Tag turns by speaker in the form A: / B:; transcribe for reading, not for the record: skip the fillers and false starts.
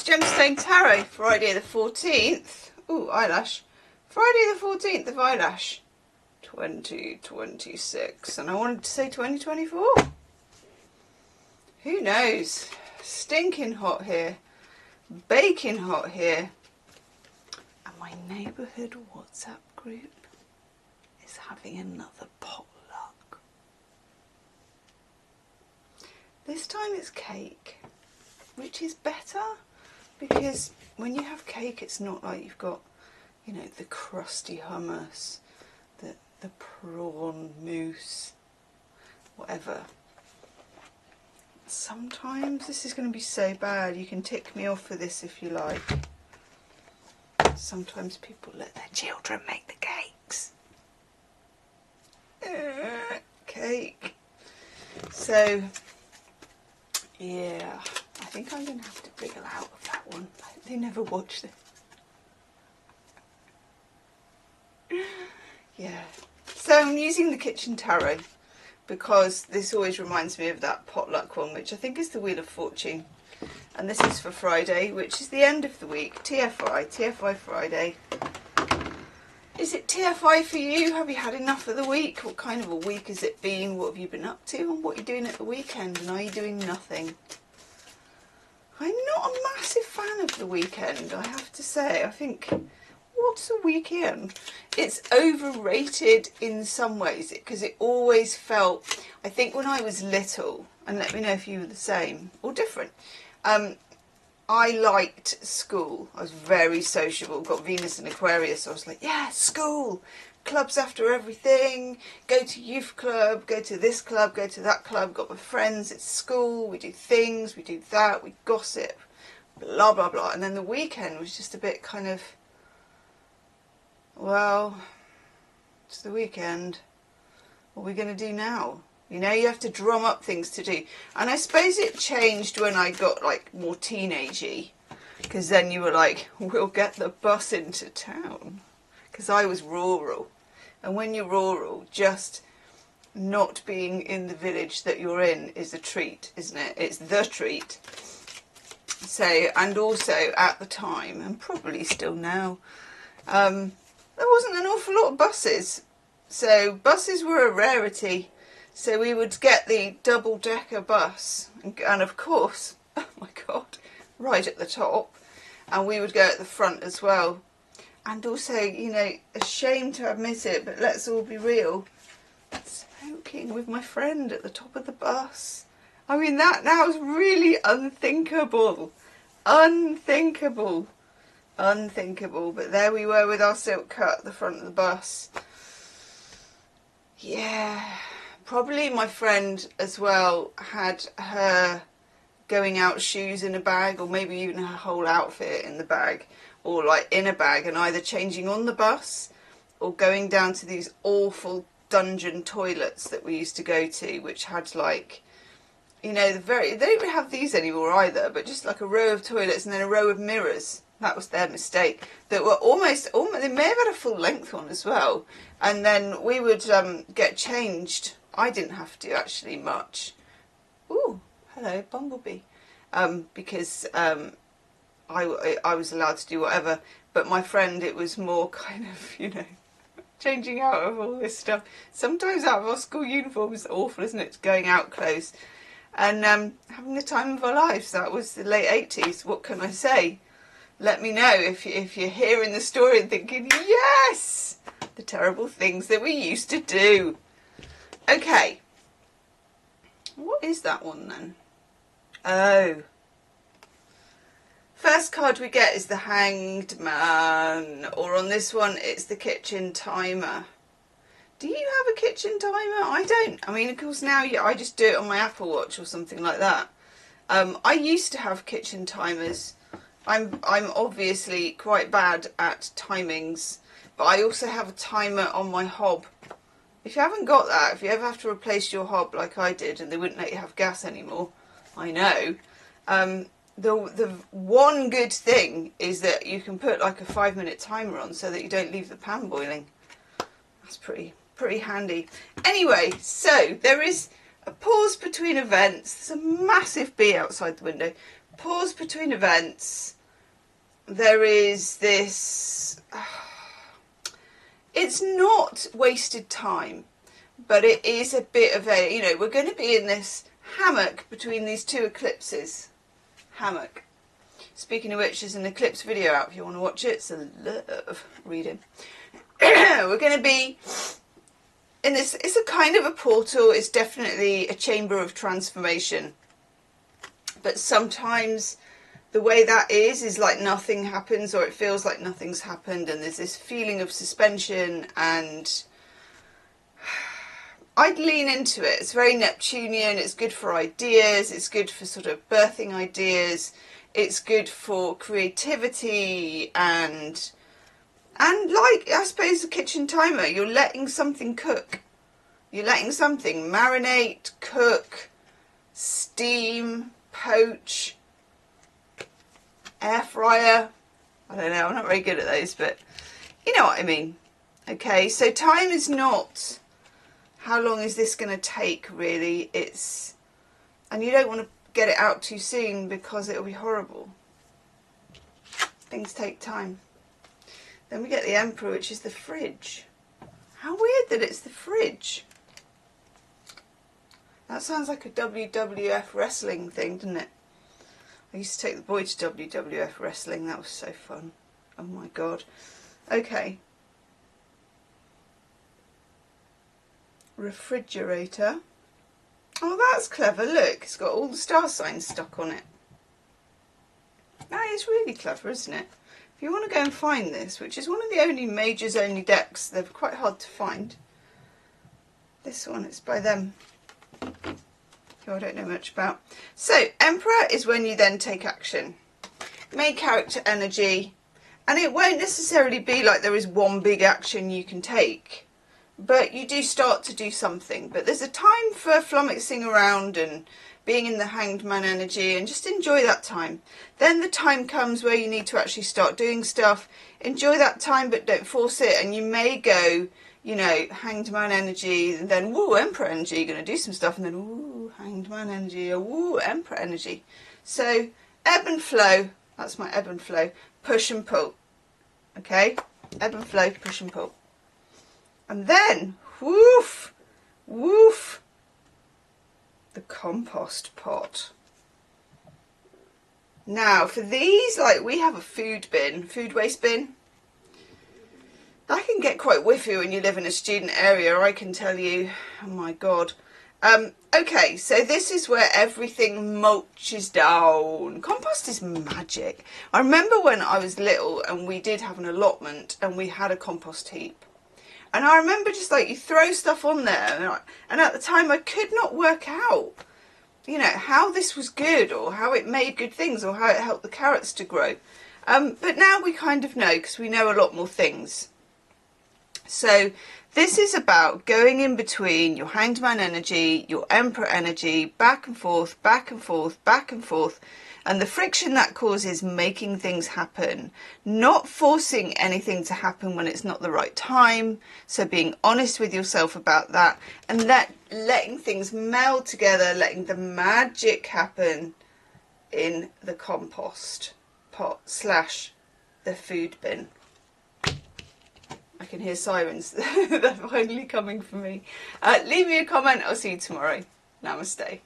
A: Gemstone Tarot, Friday the 14th. Ooh, eyelash. Friday the 14th of eyelash, 2026. And I wanted to say 2024. Who knows? Stinking hot here. Baking hot here. And my neighbourhood WhatsApp group is having another potluck. This time it's cake, which is better because when you have cake, it's not like you've got, you know, the crusty hummus, the prawn mousse, whatever. Sometimes this is going to be so bad. You can tick me off for this if you like. Sometimes people let their children make the cakes. Cake. So, yeah, I think I'm going to have to wriggle out of that one. They never watch this. Yeah. So I'm using the Kitchen Tarot because this always reminds me of that potluck one, which I think is the Wheel of Fortune. And this is for Friday, which is the end of the week. TFI Friday. Is it TFI for you? Have you had enough of the week? What kind of a week has it been? What have you been up to? And what are you doing at the weekend? And are you doing nothing? I'm not a massive fan of the weekend, I have to say. I think, what's a weekend? It's overrated in some ways because it always felt, I think when I was little, and let me know if you were the same or different, I liked school. I was very sociable, got Venus and Aquarius, so I was like, yeah, school, clubs after everything, go to youth club, go to this club, go to that club, got my friends, it's school, we do things, we do that, we gossip, blah, blah, blah. And then the weekend was just a bit kind of, well, it's the weekend, what are we going to do now? You know, you have to drum up things to do. And I suppose it changed when I got, like, more teenagey. Because then you were like, we'll get the bus into town. Because I was rural. And when you're rural, just not being in the village that you're in is a treat, isn't it? It's the treat. So, and also at the time, and probably still now, there wasn't an awful lot of buses. So buses were a rarity. So we would get the double-decker bus, and of course, oh my God, right at the top, and we would go at the front as well. And also, you know, ashamed to admit it, but let's all be real, smoking with my friend at the top of the bus. I mean, that now is really unthinkable. Unthinkable. Unthinkable. But there we were with our silk cut at the front of the bus. Yeah. Probably my friend as well had her going out shoes in a bag, or maybe even her whole outfit in the bag, or like in a bag, and either changing on the bus or going down to these awful dungeon toilets that we used to go to, which had like, you know, they don't even have these anymore either, but just like a row of toilets and then a row of mirrors. That was their mistake. That were almost, they may have had a full length one as well. And then we would get changed. I didn't have to actually much. Ooh, hello, bumblebee. Because I was allowed to do whatever. But my friend, it was more kind of, you know, changing out of all this stuff. Sometimes out of our school uniform is awful, isn't it? Going out clothes. And having the time of our lives. That was the late 80s. What can I say? Let me know if you're hearing the story and thinking, yes, the terrible things that we used to do. Okay, what is that one then? Oh, first card we get is the Hanged Man, or on this one it's the kitchen timer. Do you have a kitchen timer? I don't. I mean, of course now I just do it on my Apple Watch or something like that. I used to have kitchen timers. I'm obviously quite bad at timings, but I also have a timer on my hob. If you haven't got that, if you ever have to replace your hob like I did and they wouldn't let you have gas anymore, I know, the one good thing is that you can put like a 5-minute timer on so that you don't leave the pan boiling. That's pretty handy. Anyway, so there is a pause between events. There's a massive bee outside the window. Pause between events. there is this, it's not wasted time, but it is a bit of a, you know, we're going to be in this hammock between these two eclipses. Hammock. Speaking of which, there's an eclipse video out if you want to watch it. It's a love reading. We're going to be in this, it's a kind of a portal. It's definitely a chamber of transformation. But sometimes the way that is like nothing happens, or it feels like nothing's happened, and there's this feeling of suspension, and I'd lean into it. It's very Neptunian. It's good for ideas. It's good for sort of birthing ideas. It's good for creativity and like, I suppose, the kitchen timer. You're letting something cook. You're letting something marinate, cook, steam, poach, air fryer. I don't know, I'm not very good at those, but you know what I mean. Okay, so time is not how long is this going to take, really. It's, and you don't want to get it out too soon because it'll be horrible. Things take time. Then we get the Emperor, which is the fridge. How weird that it's the fridge. That sounds like a WWF wrestling thing, doesn't it? I used to take the boy to WWF wrestling. That was so fun. Oh my God. Okay. Refrigerator. Oh, that's clever. Look, it's got all the star signs stuck on it. That is really clever, isn't it? If you want to go and find this, which is one of the only majors only decks, they're quite hard to find. This one, it's by them, who I don't know much about. So, Emperor is when you then take action. Main character energy, and it won't necessarily be like there is one big action you can take, but you do start to do something. But there's a time for flummoxing around and being in the Hanged Man energy, and just enjoy that time. Then the time comes where you need to actually start doing stuff. Enjoy that time, but don't force it. And you may go, you know, Hanged Man energy, and then woo, Emperor energy, you're going to do some stuff, and then woo, Hanged Man energy, or woo, Emperor energy. So ebb and flow. That's my ebb and flow. Push and pull. Okay, ebb and flow, push and pull. And then woof, woof, the compost pot. Now for these, like, we have a food bin, food waste bin. That can get quite whiffy when you live in a student area, I can tell you. Oh my God. Okay, so this is where everything mulches down. Compost is magic. I remember when I was little and we did have an allotment and we had a compost heap. And I remember just like, you throw stuff on there, and at the time I could not work out, you know, how this was good, or how it made good things, or how it helped the carrots to grow. But now we kind of know, because we know a lot more things. So this is about going in between your Hanged Man energy, your Emperor energy, back and forth, back and forth, back and forth. And the friction that causes making things happen, not forcing anything to happen when it's not the right time. So being honest with yourself about that, and letting things meld together, letting the magic happen in the compost pot / the food bin. I can hear sirens. They're finally coming for me. Leave me a comment. I'll see you tomorrow. Namaste.